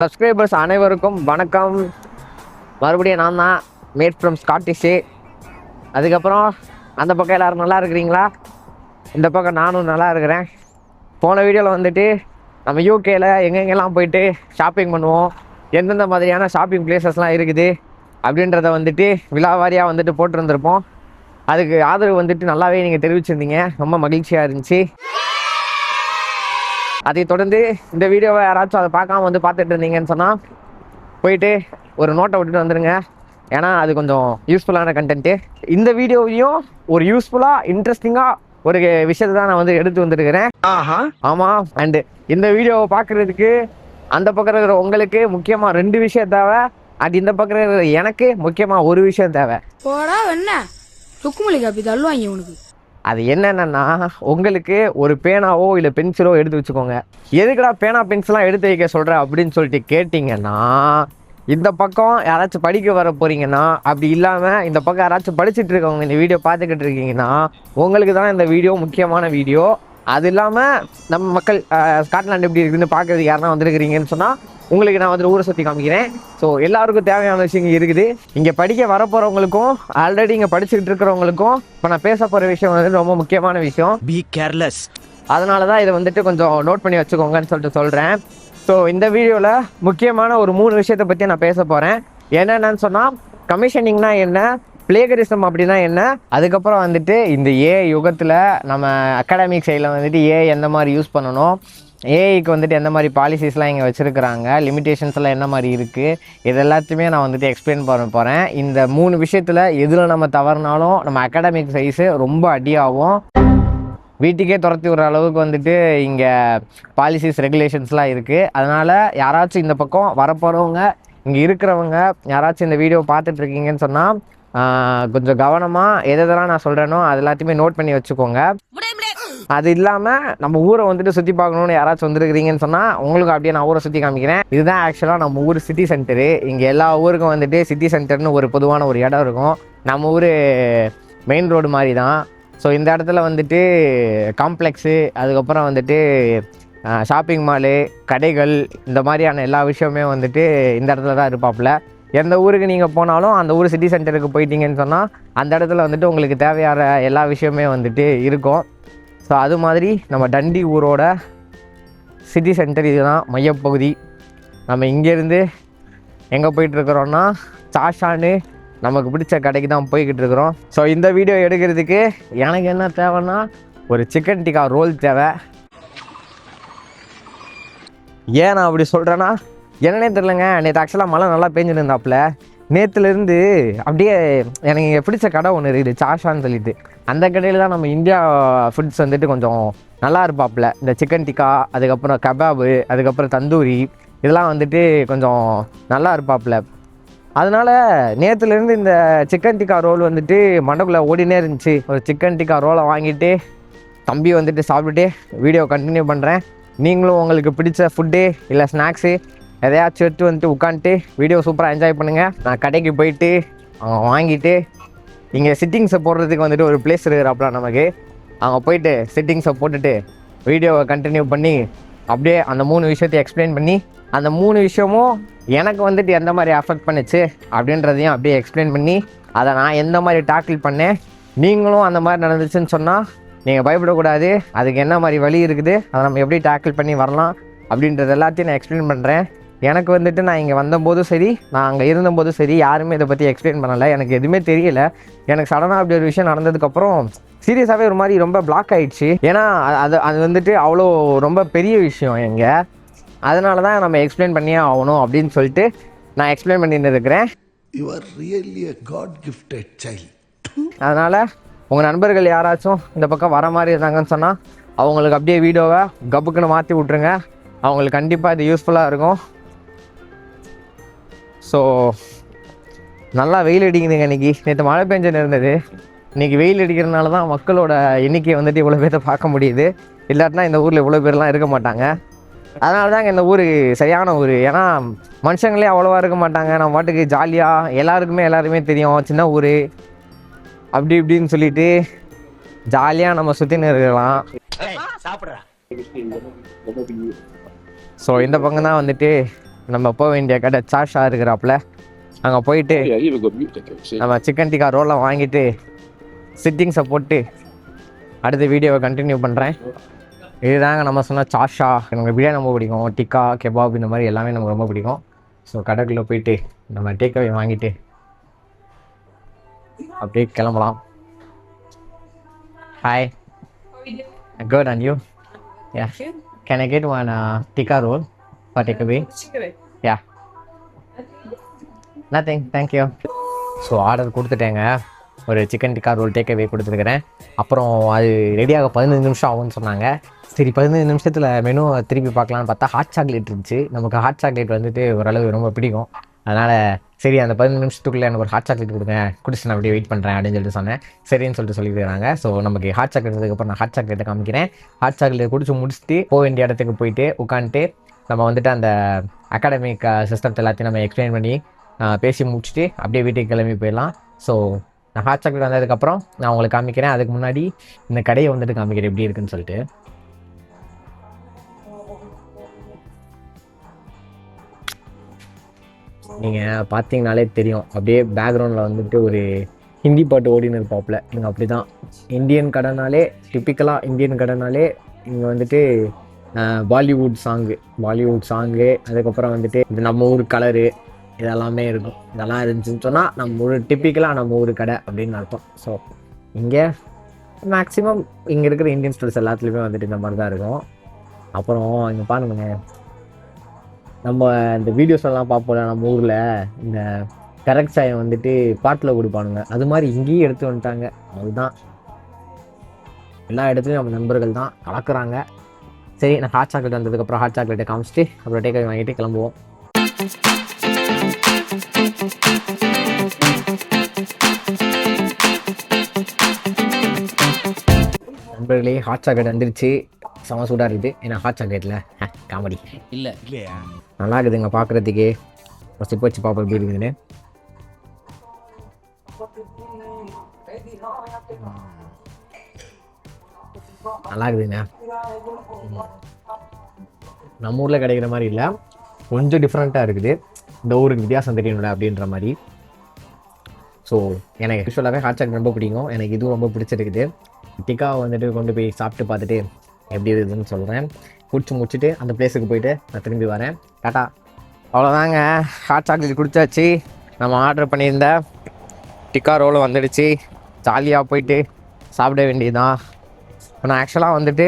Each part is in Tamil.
சப்ஸ்கிரைபர்ஸ் அனைவருக்கும் வணக்கம். மறுபடியும் நான் தான் மேட் ஃப்ரம் ஸ்காட்டிஷு. அதுக்கப்புறம் அந்த பக்கம் எல்லோரும் நல்லா இருக்கிறீங்களா? இந்த பக்கம் நானும் நல்லா இருக்கிறேன். போன வீடியோவில் வந்துட்டு நம்ம யூகேயில் எங்கெங்கெல்லாம் போயிட்டு ஷாப்பிங் பண்ணுவோம், எந்தெந்த மாதிரியான ஷாப்பிங் பிளேசஸ்லாம் இருக்குது அப்படின்றத வந்துட்டு விழாவாரியாக வந்துட்டு போட்டிருந்திருப்போம். அதுக்கு ஆதரவு வந்துட்டு நல்லாவே நீங்கள் தெரிவிச்சிருந்தீங்க, ரொம்ப மகிழ்ச்சியாக இருந்துச்சு. அதை தொடர்ந்து இந்த வீடியோவை யாராச்சும் அதை பார்க்காம வந்து பார்த்துட்டு இருந்தீங்கன்னு சொன்னால் போயிட்டு ஒரு நோட்டை விட்டுட்டு வந்துடுங்க. ஏன்னா அது கொஞ்சம் யூஸ்ஃபுல்லான கண்டென்ட்டு. இந்த வீடியோவையும் ஒரு யூஸ்ஃபுல்லாக இன்ட்ரெஸ்டிங்காக ஒரு விஷயத்தை தான் நான் வந்து எடுத்து வந்துருக்கிறேன். ஆமாம். அண்டு இந்த வீடியோவை பார்க்குறதுக்கு அந்த பக்கம் இருக்கிற உங்களுக்கு முக்கியமாக 2 விஷயம் தேவை. அண்ட் இந்த பக்கம் இருக்கிற எனக்கு முக்கியமாக ஒரு விஷயம் தேவை. அது என்னென்னா, உங்களுக்கு ஒரு பேனாவோ இல்லை பென்சிலோ எடுத்து வச்சுக்கோங்க. எதுக்குடா பேனா பென்சிலாம் எடுத்து வைக்க சொல்கிற அப்படின்னு சொல்லிட்டு கேட்டிங்கன்னா, இந்த பக்கம் யாராச்சும் படிக்க வர போகிறீங்கன்னா, அப்படி இல்லாமல் இந்த பக்கம் யாராச்சும் படிச்சுட்டு இருக்கவங்க இந்த வீடியோ பார்த்துக்கிட்டு இருக்கீங்கன்னா, உங்களுக்கு தான் இந்த வீடியோ முக்கியமான வீடியோ. அது இல்லாமல் நம்ம மக்கள் ஸ்காட்லாண்டு எப்படி இருக்குதுன்னு பார்க்குறதுக்கு யாருன்னா வந்துருக்கிறீங்கன்னு சொன்னால் உங்களுக்கு நான் வந்து ஊரை சுற்றி காமிக்கிறேன். ஸோ எல்லாருக்கும் தேவையான விஷயங்கள் இருக்குது. இங்கே படிக்க வரப்போகிறவங்களுக்கும் ஆல்ரெடி இங்கே படிச்சுக்கிட்டு இருக்கிறவங்களுக்கும் இப்போ நான் பேச போகிற விஷயம் வந்து ரொம்ப முக்கியமான விஷயம். Be careless. அதனால தான் இதை வந்துட்டு கொஞ்சம் நோட் பண்ணி வச்சுக்கோங்கன்னு சொல்லிட்டு சொல்கிறேன். ஸோ இந்த வீடியோவில் முக்கியமான ஒரு 3 விஷயத்தை பற்றி நான் பேச போகிறேன். என்னென்னு சொன்னால், கமிஷனிங்னா என்ன, பிளேகரிசம் அப்படின்னா என்ன, அதுக்கப்புறம் வந்துட்டு இந்த யுகத்தில் நம்ம அகாடமிக் சைடில் வந்துட்டு எந்த மாதிரி யூஸ் பண்ணணும், ஏஐக்கு வந்துட்டு எந்த மாதிரி பாலிசிஸ்லாம் இங்கே வச்சுருக்கிறாங்க, லிமிட்டேஷன்ஸ்லாம் என்ன மாதிரி இருக்குது, இது எல்லாத்தையுமே நான் வந்துட்டு எக்ஸ்பிளைன் பண்ண போகிறேன். இந்த 3 விஷயத்தில் எதில் நம்ம தவறுனாலும் நம்ம அகாடமிக் சைஸு ரொம்ப அடியாகும். வீட்டுக்கே துரத்தி விடுற அளவுக்கு வந்துட்டு இங்கே பாலிசிஸ் ரெகுலேஷன்ஸ்லாம் இருக்குது. அதனால் யாராச்சும் இந்த பக்கம் வரப்போகிறவங்க, இங்கே இருக்கிறவங்க யாராச்சும் இந்த வீடியோ பார்த்துட்ருக்கீங்கன்னு சொன்னால் கொஞ்சம் கவனமாக எதெல்லாம் நான் சொல்கிறேனோ அது எல்லாத்தையுமே நோட் பண்ணி வச்சுக்கோங்க. அது இல்லாமல் நம்ம ஊரை வந்துட்டு சுற்றி பார்க்கணுன்னு யாராச்சும் வந்துருக்கிறீங்கன்னு சொன்னால் உங்களுக்கு அப்படியே நான் ஊரை சுற்றி காமிக்கிறேன். இதுதான் ஆக்சுவலாக நம்ம ஊர் சிட்டி சென்டரு. இங்கே எல்லா ஊருக்கும் வந்துட்டு சிட்டி சென்டர்னு ஒரு பொதுவான ஒரு இடம் இருக்கும். நம்ம ஊர் மெயின் ரோடு மாதிரி தான். ஸோ இந்த இடத்துல வந்துட்டு காம்ப்ளெக்ஸு, அதுக்கப்புறம் வந்துட்டு ஷாப்பிங் மாலு, கடைகள், இந்த மாதிரியான எல்லா விஷயமே வந்துட்டு இந்த இடத்துல தான் இருப்பாப்புல. எந்த ஊருக்கு நீங்கள் போனாலும் அந்த ஊர் சிட்டி சென்டருக்கு போயிட்டீங்கன்னு சொன்னால் அந்த இடத்துல வந்துட்டு உங்களுக்கு தேவையான எல்லா விஷயமே வந்துட்டு இருக்கும். ஸோ அது மாதிரி நம்ம டண்டி ஊரோட சிட்டி சென்டர் இதுதான் மையப்பகுதி. நம்ம இங்கேருந்து எங்கே போயிட்டுருக்குறோன்னா சாஷான்னு நமக்கு பிடிச்ச கடைக்கு தான் போய்கிட்டு இருக்கிறோம். ஸோ இந்த வீடியோ எடுக்கிறதுக்கு எனக்கு என்ன தேவைன்னா ஒரு சிக்கன் டிக்கா ரோல் தேவை. ஏன் நான் அப்படி சொல்கிறேன்னா, என்னன்னே தெரிலங்க, நேற்று ஆக்சுவலாக மழை நல்லா பேஞ்சுருந்தாப்புல. நேற்றுலேருந்து அப்படியே எனக்கு இங்கே பிடிச்ச கடை ஒன்று இருக்குது, சாஷான்னு சொல்லிட்டு. அந்த கடையில் தான் நம்ம இந்தியா ஃபுட்ஸ் வந்துட்டு கொஞ்சம் நல்லா இருப்பாப்புல. இந்த சிக்கன் டிக்கா, அதுக்கப்புறம் கபாபு, அதுக்கப்புறம் தந்தூரி, இதெல்லாம் வந்துட்டு கொஞ்சம் நல்லா இருப்பாப்புல. அதனால் நேற்றுலேருந்து இந்த சிக்கன் டிக்கா ரோல் வந்துட்டு மண்டக்குள்ளே ஓடினே இருந்துச்சு. ஒரு சிக்கன் டிக்கா ரோலை வாங்கிட்டு தம்பி வந்துட்டு சாப்பிட்டுட்டு வீடியோ கண்டினியூ பண்ணுறேன். நீங்களும் உங்களுக்கு பிடிச்ச ஃபுட்டு இல்லை ஸ்நாக்ஸு எதையாச்சும் எடுத்து வந்துட்டு உட்காந்துட்டு வீடியோ சூப்பராக என்ஜாய் பண்ணுங்கள். நான் கடைக்கு போயிட்டு அவங்க வாங்கிட்டு இங்கே சிட்டிங்ஸை போடுறதுக்கு வந்துட்டு ஒரு பிளேஸ் இருக்கிறாப்புல நமக்கு. அவங்க போயிட்டு சிட்டிங்ஸை போட்டுட்டு வீடியோவை கண்டினியூ பண்ணி அப்படியே அந்த 3 விஷயத்தை எக்ஸ்பிளைன் பண்ணி அந்த 3 விஷயமும் எனக்கு வந்துட்டு எந்த மாதிரி அஃபெக்ட் பண்ணுச்சு அப்படின்றதையும் அப்படியே எக்ஸ்பிளைன் பண்ணி அதை நான் எந்த மாதிரி டேக்கிள் பண்ணேன், நீங்களும் அந்த மாதிரி நடந்துச்சுன்னு சொன்னால் நீங்கள் பயப்படக்கூடாது. அதுக்கு என்ன மாதிரி வழி இருக்குது, அதை நம்ம எப்படி டேக்கிள் பண்ணி வரலாம் அப்படின்றது எல்லாத்தையும் நான் எக்ஸ்பிளைன் பண்ணுறேன். எனக்கு வந்துட்டு நான் இங்கே வந்தபோதும் சரி, நான் அங்கே இருந்தபோதும் சரி, யாருமே இதை பற்றி எக்ஸ்பிளைன் பண்ணலை. எனக்கு எதுவுமே தெரியல. எனக்கு சடனாக அப்படி ஒரு விஷயம் நடந்ததுக்கப்புறம் சீரியஸாகவே ஒரு மாதிரி ரொம்ப பிளாக் ஆகிடுச்சு. ஏன்னா அது வந்துட்டு அவ்வளோ ரொம்ப பெரிய விஷயம் எங்கே. அதனால தான் நம்ம எக்ஸ்பிளைன் பண்ணியே ஆகணும் அப்படின்னு சொல்லிட்டு நான் எக்ஸ்பிளைன் பண்ணிட்டு இருக்கிறேன். அதனால் உங்கள் நண்பர்கள் யாராச்சும் இந்த பக்கம் வர மாதிரி இருந்தாங்கன்னு சொன்னால் அவங்களுக்கு அப்படியே வீடியோவை கப்புக்குன்னு மாற்றி விட்ருங்க. அவங்களுக்கு கண்டிப்பாக இது யூஸ்ஃபுல்லாக இருக்கும். ஸோ நல்லா வெயில் அடிக்குதுங்க இன்றைக்கி. நேற்று மழை பெஞ்சுன்னு இருந்தது. இன்றைக்கி வெயில் அடிக்கிறதுனால தான் மக்களோட எண்ணிக்கையை வந்துட்டு இவ்வளோ பேர்த்த பார்க்க முடியுது. இல்லாட்டினா இந்த ஊரில் இவ்வளோ பேர்லாம் இருக்க மாட்டாங்க. அதனால தாங்க இந்த ஊர் சரியான ஊர். ஏன்னா மனுஷங்களே அவ்வளோவா இருக்க மாட்டாங்க. நம்ம பாட்டுக்கு ஜாலியாக எல்லாருமே தெரியும் சின்ன ஊர் அப்படி இப்படின்னு சொல்லிட்டு ஜாலியாக நம்ம சுற்றின்னு இருக்கலாம். ஸோ இந்த பக்கம் தான் வந்துட்டு நம்ம போக வேண்டிய கடை சாஷா இருக்கிறாப்புல. அங்கே போயிட்டு நம்ம சிக்கன் டிக்கா ரோலை வாங்கிட்டு சிட்டிங்ஸை போட்டு அடுத்த வீடியோவை கண்டினியூ பண்ணுறேன். இதுதாங்க நம்ம சொன்ன சாஷா. எனக்கு பிரியாணி ரொம்ப பிடிக்கும், டிக்கா கெபாப் இந்த மாதிரி எல்லாமே நமக்கு ரொம்ப பிடிக்கும். ஸோ கடைக்குள்ளே போயிட்டு நம்ம டேக்அவே வாங்கிட்டு அப்படியே கிளம்பலாம். Hi, good and you? Yeah, can I get one tikka roll for takeaway? Yeah, nothing, thank you. So order கொடுத்துட்டேங்க. ஒரு சிக்கன் டிக்கா ரோல் டேக்அவே கொடுத்துருக்குறேன். அப்புறம் அது ரெடியாக 15 நிமிஷம் ஆகும்னு சொன்னாங்க. சரி 15 நிமிஷத்தில் மெனு திருப்பி பார்க்கலான்னு பார்த்தா ஹாட் சாக்லேட் இருந்துச்சு. நமக்கு ஹாட் சாக்லேட் வந்துட்டு ஓரளவு ரொம்ப பிடிக்கும். அதனால் சரி அந்த 15 நிமிஷத்துக்குள்ளே எனக்கு ஒரு ஹாட் சாக்லேட் கொடுங்க, குடிச்சு நான் அப்படியே வெயிட் பண்ணுறேன் அப்படின்னு சொல்லிட்டு சொன்னேன். சரின்னு சொல்லிட்டு சொல்லியிருக்காங்க. ஸோ நமக்கு ஹாட் சாக்லேட் இருந்ததுக்கப்புறம் நான் ஹாட் சாக்லேட்டை காமிக்கிறேன். ஹாட் சாக்லேட் குடிச்சு முடிச்சுட்டு போக வேண்டிய இடத்துக்கு போயிட்டு உட்காந்துட்டு நம்ம வந்துட்டு அந்த அகாடமிக் சிஸ்டம்ஸ் எல்லாத்தையும் நம்ம எக்ஸ்பிளைன் பண்ணி பேசி முடிச்சுட்டு அப்படியே வீட்டுக்கு கிளம்பி போயிடலாம். ஸோ நான் ஹாட் சாக்லேட் வந்ததுக்கப்புறம் நான் உங்களுக்கு காமிக்கிறேன். அதுக்கு முன்னாடி இந்த கடையை வந்துட்டு காமிக்கிறேன் எப்படி இருக்குன்னு சொல்லிட்டு. நீங்கள் பார்த்தீங்கனாலே தெரியும், அப்படியே பேக்ரவுண்டில் வந்துட்டு ஒரு ஹிந்தி பாட்டு ஓடின்னு இருப்பாப்புல. இங்கே அப்படி தான் இந்தியன் கடைனாலே, டிப்பிக்கலாக இந்தியன் கடைனாலே இங்கே வந்துட்டு பாலிவுட் சாங்கு, அதுக்கப்புறம் வந்துட்டு இது நம்ம ஊர் கலரு இதெல்லாமே இருக்கும். இதெல்லாம் இருந்துச்சுன்னு சொன்னால் நம்ம ஊர் டிப்பிக்கலாக நம்ம ஊர் கடை அப்படின்னு அர்த்தம். ஸோ இங்கே மேக்ஸிமம் இங்கே இருக்கிற இந்தியன் ஸ்டோர்ஸ் எல்லாத்துலேயுமே வந்துட்டு இந்த மாதிரி தான் இருக்கும். அப்புறம் இங்கே பாருங்க, நம்ம இந்த வீடியோஸ் எல்லாம் பார்ப்போம்ல நம்ம ஊரில் இந்த கரெக்ட் சாயம் வந்துட்டு பாட்டில் கொடுப்பானுங்க, அது மாதிரி இங்கேயும் எடுத்து வந்துட்டாங்க. அதுதான் எல்லா இடத்துலையும் நம்ம நண்பர்கள் தான் கலக்குறாங்க. சரி, நான் ஹாட் சாக்லேட் வந்ததுக்கப்புறம் ஹாட் சாக்லேட்டை காமிச்சிட்டு அப்புறம் டேக்அவே வாங்கிட்டு கிளம்புவோம். நண்பர்களே, ஹாட் சாக்லேட் வந்துருச்சு. செம சூடாக இருக்குது. ஏன்னா ஹாட் சாக்லேட்டில் காமெடி இல்லை இல்லையா, நல்லா இருக்குதுங்க பார்க்குறதுக்கு. ஃபஸ்ட்டு இப்போ வச்சு பார்ப்போம் எப்படி இருக்குதுன்னு. நல்லா இருக்குதுங்க. நம்ம ஊரில் கிடைக்கிற மாதிரி இல்லை, கொஞ்சம் டிஃப்ரெண்ட்டாக இருக்குது. இந்த ஊருக்கு வித்தியாசம் தெரியணும்ல அப்படின்ற மாதிரி. ஸோ எனக்கு யூஸ்வலாகவே ஹாட் சாக்லேட் ரொம்ப பிடிக்கும். எனக்கு இதுவும் ரொம்ப பிடிச்சிருக்குது. டிக்காவை வந்துட்டு கொண்டு போய் சாப்பிட்டு பார்த்துட்டு எப்படி இருக்குதுன்னு சொல்கிறேன். முடிச்சுட்டு அந்த பிளேஸுக்கு போயிட்டு நான் திரும்பி வரேன். டாட்டா. அவ்வளோதாங்க, ஹாட் சாக்லேட் குடிச்சாச்சு. நம்ம ஆர்டர் பண்ணியிருந்த டிக்கா ரோலும் வந்துடுச்சு. ஜாலியாக போயிட்டு சாப்பிட வேண்டியதுதான். இப்போ நான் ஆக்சுவலாக வந்துட்டு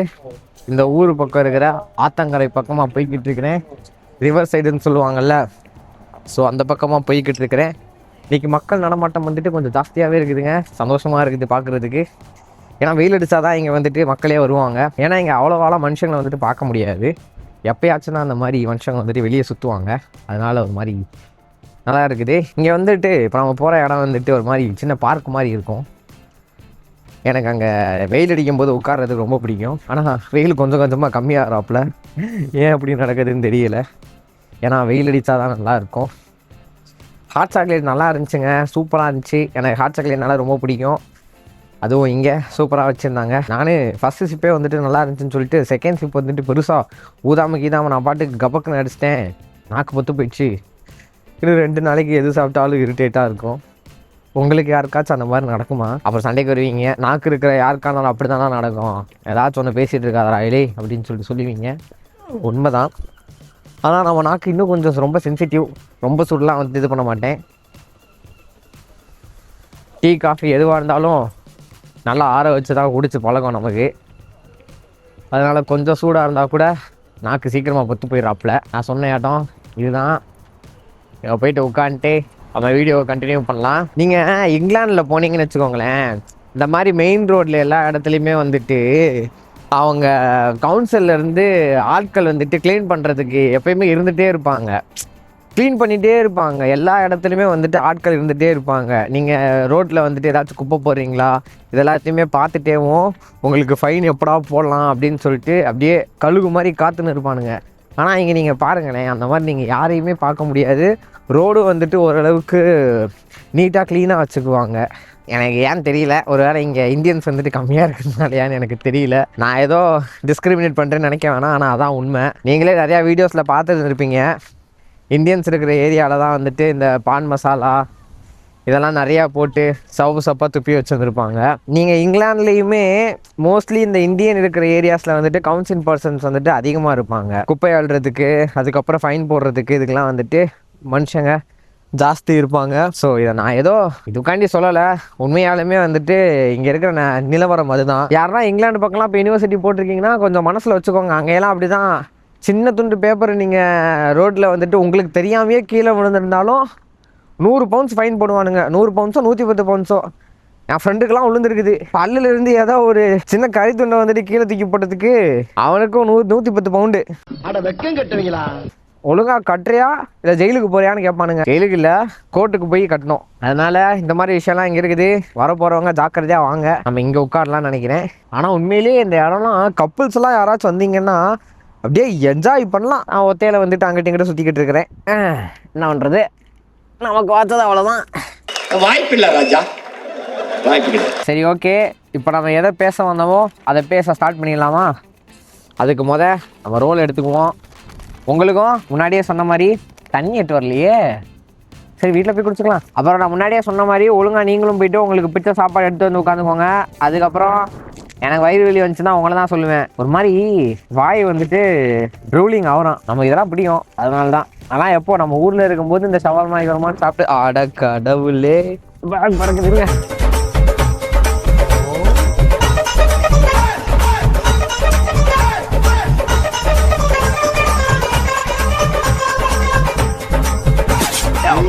இந்த ஊர் பக்கம் இருக்கிற ஆத்தங்கரை பக்கமாக போய்கிட்டு இருக்கிறேன். ரிவர் சைடுன்னு சொல்லுவாங்கள்ல, ஸோ அந்த பக்கமாக போய்கிட்டு இருக்கிறேன். இன்றைக்கி மக்கள் நடமாட்டம் வந்துட்டு கொஞ்சம் ஜாஸ்தியாகவே இருக்குதுங்க. சந்தோஷமாக இருக்குது பார்க்குறதுக்கு. ஏன்னா வெயில் அடித்தா தான் இங்கே வந்துட்டு மக்களே வருவாங்க. ஏன்னா இங்கே அவ்வளோவாலாம் மனுஷங்களை வந்துட்டு பார்க்க முடியாது. எப்போயாச்சும் தான் அந்த மாதிரி மனுஷங்க வந்துட்டு வெளியே சுற்றுவாங்க. அதனால் ஒரு மாதிரி நல்லா இருக்குது. இங்கே வந்துட்டு இப்போ நம்ம போகிற இடம் வந்துட்டு ஒரு மாதிரி சின்ன பார்க் மாதிரி இருக்கும். எனக்கு அங்கே வெயில் அடிக்கும் போது உட்கார்றதுக்கு ரொம்ப பிடிக்கும். ஆனால் வெயில் கொஞ்சம் கொஞ்சமாக கம்மியாகிறாப்புல. ஏன் அப்படி நடக்குதுன்னு தெரியலை. ஏன்னா வெயில் அடித்தா தான் நல்லாயிருக்கும். ஹாட் சாக்லேட் நல்லா இருந்துச்சுங்க, சூப்பராக இருந்துச்சு. எனக்கு ஹாட் சாக்லேட் நல்லா ரொம்ப பிடிக்கும். அதுவும் இங்கே சூப்பராக வச்சுருந்தாங்க. நான் ஃபஸ்ட்டு சிப்பே வந்துட்டு நல்லா இருந்துச்சுன்னு சொல்லிட்டு செகண்ட் சிப் வந்துட்டு பெருசாக ஊதாமல் நான் பாட்டுக்கு கபக்குன்னு அடிச்சிட்டேன். நாக்கு பொத்து போயிடுச்சு. இது 2 நாளைக்கு எது சாப்பிட்டாலும் இரிட்டேட்டாக இருக்கும். உங்களுக்கு யாருக்காச்சும் அந்த மாதிரி நடக்குமா? அப்புறம் சண்டைக்கு வருவீங்க. நாக்கு இருக்கிற யாருக்கானாலும் அப்படி தானே நடக்கும். ஏதாச்சும் ஒன்று பேசிகிட்டு இருக்காதா இலே அப்படின்னு சொல்லுவீங்க. உண்மைதான். ஆனால் நம்ம நாக்கு இன்னும் கொஞ்சம் ரொம்ப சென்சிட்டிவ். ரொம்ப சூடெலாம் வந்து இது பண்ண மாட்டேன். டீ காஃபி எதுவாக இருந்தாலும் நல்லா ஆற வச்சு தான் குடிச்சு பழக்கம் நமக்கு. அதனால் கொஞ்சம் சூடாக இருந்தால் கூட நாக்கு சீக்கிரமாக பொத்து போயிடுறாப்புல. நான் சொன்ன இடம் இதுதான். இங்கே போயிட்டு உட்காந்துட்டு நம்ம வீடியோவை கண்டினியூ பண்ணலாம். நீங்கள் இங்கிலாண்டில் போனீங்கன்னு வச்சுக்கோங்களேன், இந்த மாதிரி மெயின் ரோட்டில் எல்லா இடத்துலையுமே வந்துட்டு அவங்க கவுன்சிலேருந்து ஆட்கள் வந்துட்டு க்ளீன் பண்ணுறதுக்கு எப்பயுமே இருந்துகிட்டே இருப்பாங்க. க்ளீன் பண்ணிகிட்டே இருப்பாங்க. எல்லா இடத்துலையுமே வந்துட்டு ஆட்கள் இருந்துகிட்டே இருப்பாங்க. நீங்கள் ரோட்டில் வந்துட்டு ஏதாச்சும் குப்பை போடுறீங்களா இது எல்லாத்தையுமே பார்த்துட்டேவும் உங்களுக்கு ஃபைன் எப்படா போடலாம் அப்படின்னு சொல்லிட்டு அப்படியே கழுகு மாதிரி காத்துன்னு இருப்பானுங்க. ஆனால் இங்கே நீங்கள் பாருங்களேன், அந்த மாதிரி நீங்கள் யாரையுமே பார்க்க முடியாது. ரோடு வந்துட்டு ஓரளவுக்கு நீட்டாக க்ளீனாக வச்சுக்குவாங்க. எனக்கு ஏன்னு தெரியல, ஒரு வேளை இங்கே இந்தியன்ஸ் வந்துட்டு கம்மியாக இருக்கிறதுனாலையான்னு எனக்கு தெரியல. நான் ஏதோ டிஸ்கிரிமினேட் பண்ணுறேன்னு நினைக்க வேணாம், ஆனால் அதான் உண்மை. நீங்களே நிறையா வீடியோஸில் பார்த்துட்டு இருப்பீங்க. இந்தியன்ஸ் இருக்கிற ஏரியாவில் தான் வந்துட்டு இந்த பான் மசாலா இதெல்லாம் நிறையா போட்டு சப்பாக துப்பி வச்சுருந்துருப்பாங்க. நீங்கள் இங்கிலாந்துலேயுமே மோஸ்ட்லி இந்த இந்தியன் இருக்கிற ஏரியாஸில் வந்துட்டு கவுன்சில் பர்சன்ஸ் வந்துட்டு அதிகமாக இருப்பாங்க. குப்பை அள்ளுறதுக்கு, அதுக்கப்புறம் ஃபைன் போடுறதுக்கு, இதுக்கெலாம் வந்துட்டு மனுஷங்க ஜாஸ்தி இருப்பாங்க. ஸோ இதை நான் ஏதோ இதுக்காண்டி சொல்லலை, உண்மையாலுமே வந்துட்டு இங்கே இருக்கிற நிலவரம் அதுதான். யாருன்னா இங்கிலாந்து பக்கம்லாம் இப்போ யூனிவர்சிட்டி போட்டிருக்கீங்கன்னா கொஞ்சம் மனசில் வச்சுக்கோங்க. அங்கெல்லாம் அப்படி தான். சின்ன துண்டு பேப்பர் நீங்கள் ரோட்டில் வந்துட்டு உங்களுக்கு தெரியாமையே கீழே விழுந்திருந்தாலும் 100 பவுண்ட்ஸ் ஃபைன் போடுவானுங்க. 100 பவுண்ட்ஸோ 110 பவுண்ட்ஸோ. என் ஃப்ரெண்டுக்கெல்லாம் விழுந்துருக்குது. பல்லிலிருந்து ஏதோ ஒரு சின்ன கறி துண்டை வந்துட்டு கீழே தூக்கி போட்டதுக்கு அவனுக்கும் 110 பவுண்டு. ஒழுங்காக கட்டுறியா இல்லை ஜெயிலுக்கு போறியான்னு கேட்பானுங்க. ஜெயிலுக்கு இல்லை, கோர்ட்டுக்கு போய் கட்டணும். அதனால இந்த மாதிரி விஷயம்லாம் இங்கே இருக்குது. வர போகிறவங்க ஜாக்கிரதையாக வாங்க. நம்ம இங்கே உட்காரலாம்னு நினைக்கிறேன். ஆனால் உண்மையிலேயே இந்த இடம்லாம் கப்புள்ஸ் எல்லாம் யாராச்சும் வந்தீங்கன்னா அப்படியே என்ஜாய் பண்ணலாம். நான் ஒத்தையில வந்துட்டு அங்கிட்ட இங்கிட்ட சுற்றிக்கிட்டு இருக்கிறேன். என்ன பண்ணுறது, நமக்கு பார்த்தது அவ்வளோதான். வாய்ப்பில்லை ராஜா, வாய்ப்பில்லை. சரி, ஓகே. இப்போ நம்ம எதை பேச வந்தோமோ அதை பேச ஸ்டார்ட் பண்ணிடலாமா? அதுக்கு நம்ம ரோல் எடுத்துக்குவோம். உங்களுக்கும் முன்னாடியே சொன்ன மாதிரி தண்ணி எட்டு வரலையே, சரி வீட்டில் போய் குடிச்சுக்கலாம். அப்புறம் நான் முன்னாடியே சொன்ன மாதிரி ஒழுங்காக நீங்களும் போயிட்டு உங்களுக்கு பிடிச்ச சாப்பாடு எடுத்து வந்து உட்காந்துக்கோங்க. அதுக்கப்புறம் எனக்கு வயிறு வெளி வந்துச்சுன்னா உங்களை தான் சொல்லுவேன். ஒரு மாதிரி வாய் வந்துட்டு ட்ரூலிங் ஆகிறோம். நமக்கு இதெல்லாம் பிடிக்கும், அதனால தான். ஆனால் எப்போ நம்ம ஊரில் இருக்கும்போது இந்த ஷவர்மா வருமானு சாப்பிட்டு ஆட கடவுளே பறக்குதுங்க.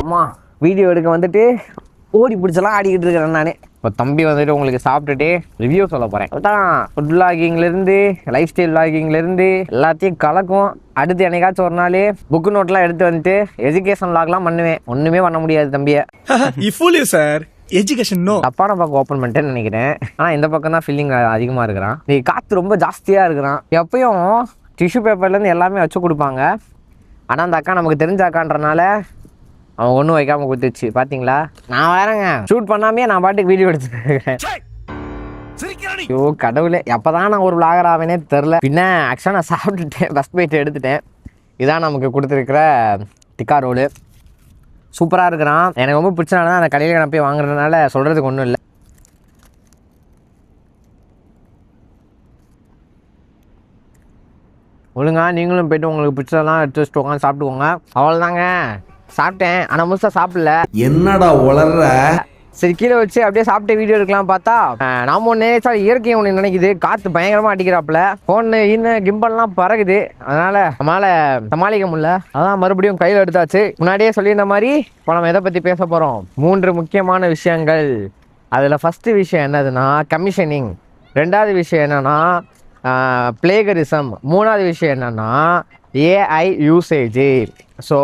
அம்மா வீடியோ எடுக்க வந்துட்டு ஓடி பிடிச்சலாம் ஆடிக்கிட்டு இருக்கிறேன் நான். இப்போ தம்பி வந்துட்டு உங்களுக்கு சாப்பிட்டுட்டு ரிவ்யூ சொல்ல போகிறேன். அதான் ஃபுட் விளாகிங்லேருந்து லைஃப் ஸ்டைல் விளாகிங்லேருந்து எல்லாத்தையும் கலக்கும். அடுத்து என்னைக்காச்சும் ஒரு நாள் புக்கு நோட்லாம் எடுத்து வந்துட்டு எஜுகேஷன் விளாக்லாம் பண்ணுவேன். ஒன்றுமே பண்ண முடியாது தம்பியை. சார் எஜுகேஷன் நோ தப்பான பக்கம் ஓப்பன் பண்ணிட்டேன்னு நினைக்கிறேன். ஆனால் இந்த பக்கம் தான் ஃபீலிங் அதிகமாக இருக்கிறான். நீ காற்று ரொம்ப ஜாஸ்தியாக இருக்கிறான். எப்பயும் டிஷ்யூ பேப்பர்லேருந்து எல்லாமே வச்சு கொடுப்பாங்க. ஆனால் அந்த அக்கா நமக்கு தெரிஞ்ச அக்கான்றனால அவன் ஒன்றும் வைக்காமல் கொடுத்துச்சு. பார்த்தீங்களா, நான் வேறங்க ஷூட் பண்ணாமே நான் பாட்டுக்கு வீடியோ எடுத்துருக்கேன். ஐயோ கடவுளே, எப்போ தான் நான் ஒரு விளாகர் ஆவேனே தெரில. பின்ன ஆக்சுவலாக நான் சாப்பிட்டுட்டேன், ஃபஸ்ட் பைட் எடுத்துட்டேன். இதான் நமக்கு கொடுத்துருக்கிற டிக்கா ரோலு. சூப்பராக இருக்கிறான். எனக்கு ரொம்ப பிடிச்சனால தான் அந்த கடையில் நான் போய் வாங்குறதுனால சொல்கிறதுக்கு ஒன்றும் இல்லை. ஒழுங்கா நீங்களும் போய்ட்டு உங்களுக்கு பிடிச்சதெல்லாம் எடுத்து வச்சுட்டு உட்காந்து சாப்பிட்டுக்கோங்க. அவ்வளோதாங்க, சாப்பிட்டேன். ஆனால் முழுசாக சாப்பிடல. என்னடா உளர்ற? சரி, கீழே வச்சு அப்படியே சாப்பிட்டு வீடியோ எடுக்கலாம் பார்த்தா நாம ஒன்று இயற்கை ஒன்று நினைக்குது. காற்று பயங்கரமாக அடிக்கிறாப்புல, ஃபோனு இன்னும் கிம்பல்லாம் பறகுது. நம்மளால் சமாளிக்க முடியல. அதான் மறுபடியும் கையில் எடுத்தாச்சு. முன்னாடியே சொல்லியிருந்த மாதிரி இப்போ நம்ம எதை பற்றி பேச போகிறோம்? 3 முக்கியமான விஷயங்கள். அதில் ஃபஸ்ட்டு விஷயம் என்னதுன்னா கமிஷனிங். 2வது விஷயம் என்னென்னா பிளேகரிசம். 3வது விஷயம் என்னென்னா ஏஐ யூசேஜ். ஸோ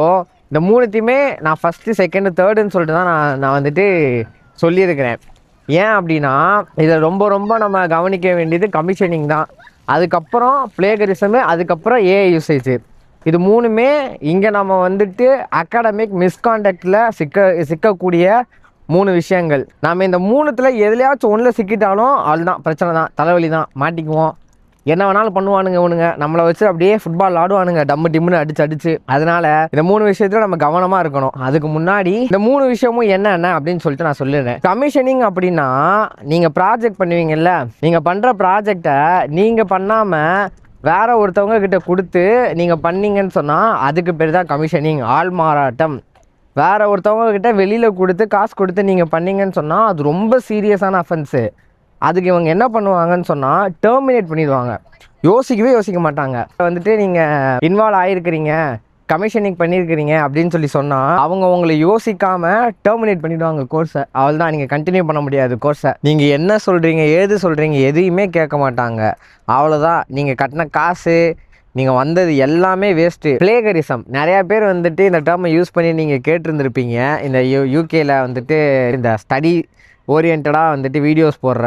இந்த 3த்தையுமே நான் ஃபஸ்ட்டு, செகண்டு, தேர்டுன்னு சொல்லிட்டு தான் நான் வந்துட்டு சொல்லியிருக்கிறேன். ஏன் அப்படின்னா இதில் ரொம்ப ரொம்ப நம்ம கவனிக்க வேண்டியது கமிஷனிங் தான். அதுக்கப்புறம் பிளேகரிசமு, அதுக்கப்புறம் ஏஐ யூசேஜ். இது 3மே இங்கே நம்ம வந்துட்டு அகாடமிக் மிஸ்கான்டக்டில் சிக்கக்கூடிய 3 விஷயங்கள். நம்ம இந்த 3த்தில் எதுலையாச்சும் ஒன்றில் சிக்கிட்டாலும் அதுதான் பிரச்சனை தான், தலைவலி தான், மாட்டிக்குவோம். என்ன வேணாலும் பண்ணுவானுங்க இவனுங்க. நம்மளை வச்சு அப்படியே ஃபுட்பால் ஆடுவானுங்க, டம்மு டிம்முன்னு அடிச்சு. அதனால இந்த 3 விஷயத்துல நம்ம கவனமாக இருக்கணும். அதுக்கு முன்னாடி இந்த 3 விஷயமும் என்னென்ன அப்படின்னு சொல்லிட்டு நான் சொல்லிடுறேன். கமிஷனிங் அப்படின்னா நீங்கள் ப்ராஜெக்ட் பண்ணுவீங்கல்ல, நீங்கள் பண்ணுற ப்ராஜெக்டை நீங்கள் பண்ணாமல் வேற ஒருத்தவங்க கிட்ட கொடுத்து நீங்கள் பண்ணீங்கன்னு சொன்னால் அதுக்கு பேர் தான் கமிஷனிங், ஆள் மாறாட்டம். வேற ஒருத்தவங்க கிட்ட வெளியில் கொடுத்து காசு கொடுத்து நீங்கள் பண்ணீங்கன்னு சொன்னால் அது ரொம்ப சீரியஸான அஃபென்ஸு. அதுக்கு இவங்க என்ன பண்ணுவாங்கன்னு சொன்னால் டெர்மினேட் பண்ணிடுவாங்க. யோசிக்க மாட்டாங்க. வந்துட்டு நீங்கள் இன்வால்வ் ஆகிருக்கிறீங்க, கமிஷனிங் பண்ணியிருக்கிறீங்க அப்படின்னு சொன்னால் அவங்க உங்களை யோசிக்காமல் டெர்மினேட் பண்ணிவிடுவாங்க கோர்ஸை. அவள் தான், நீங்கள் கண்டினியூ பண்ண முடியாது கோர்ஸை. நீங்கள் என்ன சொல்கிறீங்க, ஏது சொல்கிறீங்க, எதையுமே கேட்க மாட்டாங்க. அவ்வளோதான், நீங்கள் கட்டின காசு, நீங்கள் வந்தது எல்லாமே வேஸ்ட்டு. பிளேகரிசம் நிறையா பேர் வந்துட்டு இந்த டேர்மை யூஸ் பண்ணி நீங்கள் கேட்டிருந்துருப்பீங்க. இந்த யூகேயில் வந்துட்டு இந்த ஸ்டடி ஓரியன்டாக வந்துட்டு வீடியோஸ் போடுற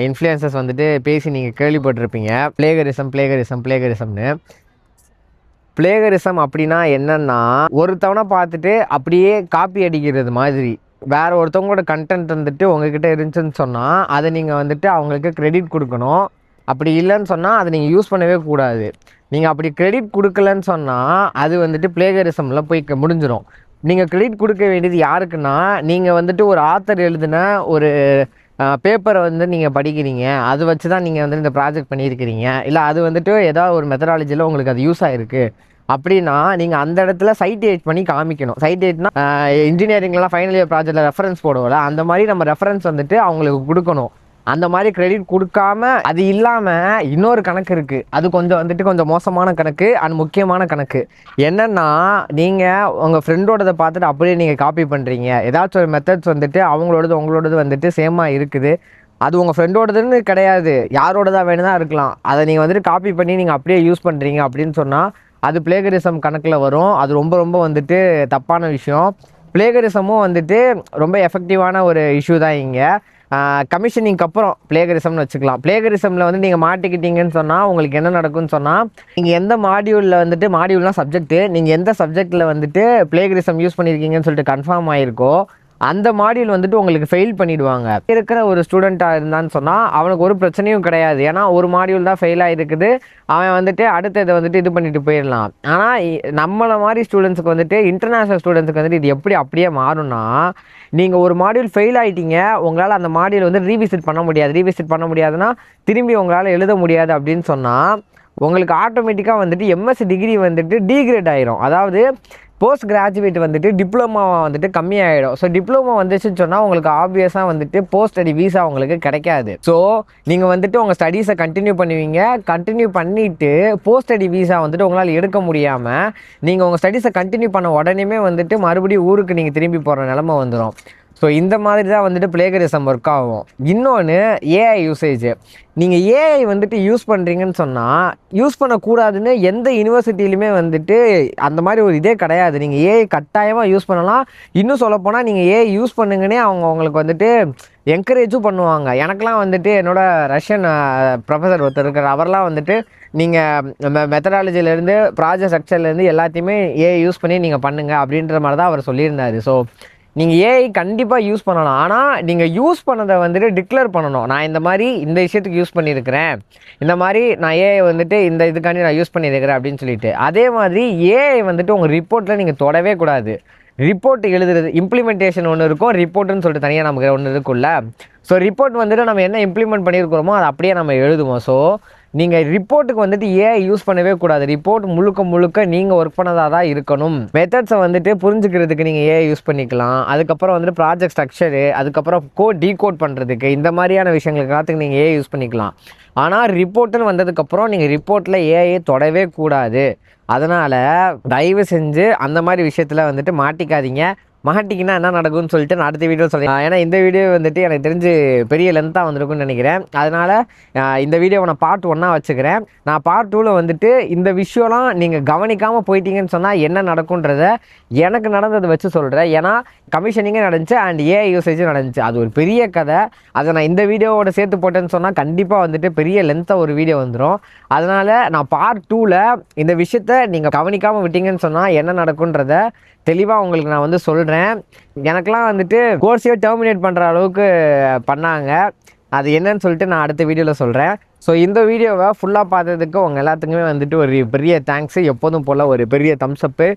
இன்ஃப்ளூயன்சர்ஸ் வந்துட்டு பேசி நீங்கள் கேள்விப்பட்டிருப்பீங்க பிளேகரிசம்னு. பிளேகரிசம் அப்படின்னா என்னன்னா ஒருத்தவனை பார்த்துட்டு அப்படியே காப்பி அடிக்கிறது மாதிரி. வேற ஒருத்தவங்களோட கண்டென்ட் வந்துட்டு உங்ககிட்ட இருந்துச்சுன்னு சொன்னால் அதை நீங்கள் வந்துட்டு அவங்களுக்கு கிரெடிட் கொடுக்கணும். அப்படி இல்லைன்னு சொன்னால் அதை நீங்கள் யூஸ் பண்ணவே கூடாது. நீங்கள் அப்படி கிரெடிட் கொடுக்கலன்னு சொன்னால் அது வந்துட்டு பிளேகரிசமில் போய் முடிஞ்சிடும். நீங்கள் கிரெடிட் கொடுக்க வேண்டியது யாருக்குன்னா, நீங்கள் வந்துட்டு ஒரு ஆத்தர் எழுதின ஒரு பேப்பரை வந்து நீங்கள் படிக்கிறீங்க, அது வச்சு தான் நீங்கள் வந்து இந்த ப்ராஜெக்ட் பண்ணியிருக்கிறீங்க, இல்லை அது வந்துட்டு ஏதாவது ஒரு மெத்தடாலஜியில் உங்களுக்கு அது யூஸ் ஆகிருக்கு அப்படின்னா நீங்கள் அந்த இடத்துல சைட்டேட் பண்ணி காமிக்கணும். சைட்டேட்னா இன்ஜினியரிங்லாம் ஃபைனல் இயர் ப்ராஜெக்டில் ரெஃபரன்ஸ் போடுவோம்ல, அந்த மாதிரி நம்ம ரெஃபரன்ஸ் வந்துட்டு அவங்களுக்கு கொடுக்கணும். அந்த மாதிரி கிரெடிட் கொடுக்காம, அது இல்லாமல் இன்னொரு கணக்கு இருக்குது, அது கொஞ்சம் மோசமான கணக்கு அண்ட் முக்கியமான கணக்கு. என்னென்னா, நீங்கள் உங்கள் ஃப்ரெண்டோடதை பார்த்துட்டு அப்படியே நீங்கள் காப்பி பண்ணுறீங்க. ஏதாச்சும் ஒரு மெத்தட்ஸ் வந்துட்டு உங்களோடது வந்துட்டு சேமாக இருக்குது, அது உங்கள் ஃப்ரெண்டோடதுன்னு கிடையாது, யாரோடதாக வேணுதான் இருக்கலாம், அதை நீங்கள் வந்துட்டு காப்பி பண்ணி நீங்கள் அப்படியே யூஸ் பண்ணுறீங்க அப்படின்னு சொன்னால் அது பிளேகரிசம் கணக்கில் வரும். அது ரொம்ப வந்துட்டு தப்பான விஷயம். பிளேகரிசமும் வந்துட்டு ரொம்ப எஃபெக்டிவான ஒரு இஷ்யூ தான் இங்கே. கமிஷனிங்க்கு அப்புறம் பிளேகரிசம்னு வச்சுக்கலாம். பிளேகரிசமில் வந்து நீங்கள் மாட்டிக்கிட்டீங்கன்னு சொன்னால் உங்களுக்கு என்ன நடக்கும்னு சொன்னால், நீங்கள் எந்த மாடியூலில் வந்துட்டு, மாடியூல்னால் சப்ஜெக்ட்டு, நீங்கள் எந்த சப்ஜெக்டில் வந்துட்டு பிளேகரிசம் யூஸ் பண்ணியிருக்கீங்கன்னு சொல்லிட்டு கன்ஃபார்ம் ஆகிருக்கோ அந்த மாடியூல் வந்துட்டு உங்களுக்கு ஃபெயில் பண்ணிவிடுவாங்க. இருக்கிற ஒரு ஸ்டூடெண்ட்டாக இருந்தான்னு சொன்னால் அவனுக்கு ஒரு பிரச்சனையும் கிடையாது. ஏன்னா ஒரு மாடியூல் தான் ஃபெயில் ஆகிருக்குது, அவன் வந்துட்டு அடுத்த இதை வந்துட்டு இது பண்ணிட்டு போயிடலாம். ஆனால் நம்மளை மாதிரி ஸ்டூடெண்ட்ஸுக்கு வந்துட்டு, இன்டர்நேஷ்னல் ஸ்டூடெண்ட்ஸுக்கு வந்துட்டு இது எப்படி அப்படியே மாறும்னா, நீங்கள் ஒரு மாடியூல் ஃபெயில் ஆகிட்டீங்க, உங்களால் அந்த மாடியூல் வந்து ரீவிசிட் பண்ண முடியாது. ரீவிசிட் பண்ண முடியாதுன்னா திரும்பி உங்களால் எழுத முடியாது அப்படின்னு சொன்னால் உங்களுக்கு ஆட்டோமேட்டிக்காக வந்துட்டு எம்எஸ்சி டிகிரி வந்துட்டு டீக்ரேட் ஆயிரும். அதாவது போஸ்ட் கிராஜுவேட் வந்துட்டு டிப்ளமா வந்துட்டு கம்மியாகிடும். ஸோ டிப்ளமோ வந்துச்சுன்னு சொன்னால் உங்களுக்கு ஆப்வியஸாக வந்துட்டு போஸ்ட் ஸ்டடி வீசா உங்களுக்கு கிடைக்காது. ஸோ நீங்கள் வந்துட்டு உங்கள் ஸ்டடீஸை கண்டினியூ பண்ணுவீங்க. கண்டினியூ பண்ணிவிட்டு போஸ்ட் ஸ்டடி வீசா வந்துட்டு உங்களால் எடுக்க முடியாமல் நீங்கள் உங்கள் ஸ்டடீஸை கண்டினியூ பண்ண உடனே வந்துட்டு மறுபடியும் ஊருக்கு நீங்கள் திரும்பி போகிற நிலமை வந்துடும். ஸோ இந்த மாதிரி தான் வந்துட்டு பிளேகரிசம் ஒர்க் ஆகும். இன்னொன்று ஏஐ யூசேஜ். நீங்கள் ஏஐ வந்துட்டு யூஸ் பண்ணுறீங்கன்னு சொன்னால், யூஸ் பண்ணக்கூடாதுன்னு எந்த யூனிவர்சிட்டியிலுமே வந்துட்டு அந்த மாதிரி ஒரு இதே கிடையாது. நீங்கள் ஏஐ கட்டாயமாக யூஸ் பண்ணலாம். இன்னும் சொல்லப்போனால் நீங்கள் ஏஐ யூஸ் பண்ணுங்கன்னே அவங்களுக்கு வந்துட்டு என்கரேஜும் பண்ணுவாங்க. எனக்கெலாம் வந்துட்டு என்னோடய ரஷ்யன் ப்ரொஃபஸர் ஒருத்தர் இருக்கிற, அவரெலாம் வந்துட்டு நீங்கள் மெத்தடாலஜிலேருந்து ப்ராஜெக்ட் ஸ்ட்ரக்சர்லேருந்து எல்லாத்தையுமே ஏஐ யூஸ் பண்ணி நீங்கள் பண்ணுங்கள் அப்படின்ற மாதிரி தான் அவர் சொல்லியிருந்தார். ஸோ நீங்கள் ஏஐ கண்டிப்பாக யூஸ் பண்ணலாம். ஆனால் நீங்கள் யூஸ் பண்ணதை வந்துட்டு டிக்ளேர் பண்ணணும். நான் இந்த மாதிரி இந்த விஷயத்துக்கு யூஸ் பண்ணியிருக்கிறேன், இந்த மாதிரி நான் ஏஐ வந்துட்டு இந்த இதுக்காண்டி நான் யூஸ் பண்ணியிருக்கிறேன் அப்படின்னு சொல்லிட்டு. அதே மாதிரி ஏஐ வந்துட்டு உங்கள் ரிப்போர்ட்டில் நீங்கள் தொடவே கூடாது. ரிப்போர்ட் எழுதுறது இம்ப்ளிமெண்டேஷன் ஒன்று இருக்கும், ரிப்போர்ட்டுன்னு சொல்லிட்டு தனியாக நமக்கு ஒன்று இருக்குல்ல. ஸோ ரிப்போர்ட் வந்துட்டு நம்ம என்ன இம்ப்ளிமெண்ட் பண்ணியிருக்கிறோமோ அதை அப்படியே நம்ம எழுதுவோம். ஸோ நீங்கள் ரிப்போர்ட்டுக்கு வந்துட்டு ஏஐ யூஸ் பண்ணவே கூடாது. ரிப்போர்ட் முழுக்க நீங்கள் ஒர்க் பண்ணதாக தான் இருக்கணும். மெத்தட்ஸை வந்துட்டு புரிஞ்சுக்கிறதுக்கு நீங்கள் ஏஐ யூஸ் பண்ணிக்கலாம். அதுக்கப்புறம் வந்துட்டு ப்ராஜெக்ட் ஸ்ட்ரக்சரு, அதுக்கப்புறம் டீகோட் பண்ணுறதுக்கு, இந்த மாதிரியான விஷயங்களுக்கு எல்லாத்துக்கு நீங்கள் ஏஐ யூஸ் பண்ணிக்கலாம். ஆனால் ரிப்போர்ட்டுன்னு வந்ததுக்கப்புறம் நீங்கள் ரிப்போர்ட்டில் ஏஐ தொடவே கூடாது. அதனால் தயவு செஞ்சு அந்த மாதிரி விஷயத்தில் வந்துட்டு மாட்டிக்காதீங்க. மாட்டிக்கினா என்ன நடக்கும்னு சொல்லிட்டு நான் அடுத்த வீடியோ சொல்கிறேன். ஏன்னா இந்த வீடியோ வந்துட்டு எனக்கு தெரிஞ்சு பெரிய லென்த்தாக வந்திருக்குன்னு நினைக்கிறேன். அதனால் இந்த வீடியோவை நான் பார்ட் 1 வச்சுக்கிறேன். நான் பார்ட் 2ல் வந்துட்டு இந்த விஷயம்லாம் நீங்கள் கவனிக்காமல் போயிட்டீங்கன்னு சொன்னால் என்ன நடக்குன்றத எனக்கு நடந்ததை வச்சு சொல்கிறேன். ஏன்னா கமிஷனிங்கே நடந்துச்சு அண்ட் ஏஐ யூசேஜும் நடந்துச்சு. அது ஒரு பெரிய கதை. அதை நான் இந்த வீடியோவோட சேர்த்து போட்டேன்னு சொன்னால் கண்டிப்பாக வந்துட்டு பெரிய லென்த்தாக ஒரு வீடியோ வந்துடும். அதனால் நான் பார்ட் 2ல் இந்த விஷயத்தை நீங்கள் கவனிக்காமல் விட்டீங்கன்னு சொன்னால் என்ன நடக்குன்றத தெளிவாக உங்களுக்கு நான் வந்து சொல்கிறேன். எனக்கெலாம் வந்துட்டு கோர்ஸையே டெர்மினேட் பண்ணுற அளவுக்கு பண்ணாங்க. அது என்னன்னு சொல்லிட்டு நான் அடுத்த வீடியோவில் சொல்கிறேன். ஸோ இந்த வீடியோவை ஃபுல்லாக பார்த்ததுக்கு உங்கள் எல்லாத்துக்குமே வந்துட்டு ஒரு பெரிய தேங்க்ஸு. எப்போதும் போல் ஒரு பெரிய தம்ஸ்அப்பு.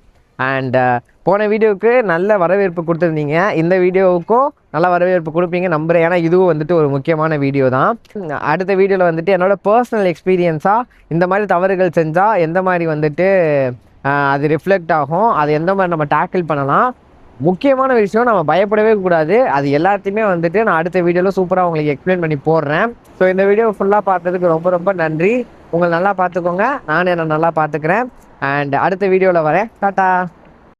அண்ட் போன வீடியோவுக்கு நல்ல வரவேற்பு கொடுத்துருந்தீங்க. இந்த வீடியோவுக்கும் நல்ல வரவேற்பு கொடுப்பீங்க நம்புகிறேன். ஏன்னா இதுவும் வந்துட்டு ஒரு முக்கியமான வீடியோ தான். அடுத்த வீடியோவில் வந்துட்டு என்னோடய பர்சனல் எக்ஸ்பீரியன்ஸாக இந்த மாதிரி தவறுகள் செஞ்சால் எந்த மாதிரி வந்துட்டு அது ரிஃப்ளெக்ட் ஆகும், அது எந்த மாதிரி நம்ம டேக்கிள் பண்ணலாம். முக்கியமான விஷயம், நம்ம பயப்படவே கூடாது. அது எல்லாத்தையுமே வந்துட்டு நான் அடுத்த வீடியோவில் சூப்பராக உங்களுக்கு எக்ஸ்பிளைன் பண்ணி போடுறேன். ஸோ இந்த வீடியோ ஃபுல்லாக பார்த்ததுக்கு ரொம்ப நன்றி. உங்களை நல்லா பார்த்துக்கோங்க, நான் என்னை நல்லா பார்த்துக்கிறேன். அண்ட் அடுத்த வீடியோவில் வரேன். டாட்டா.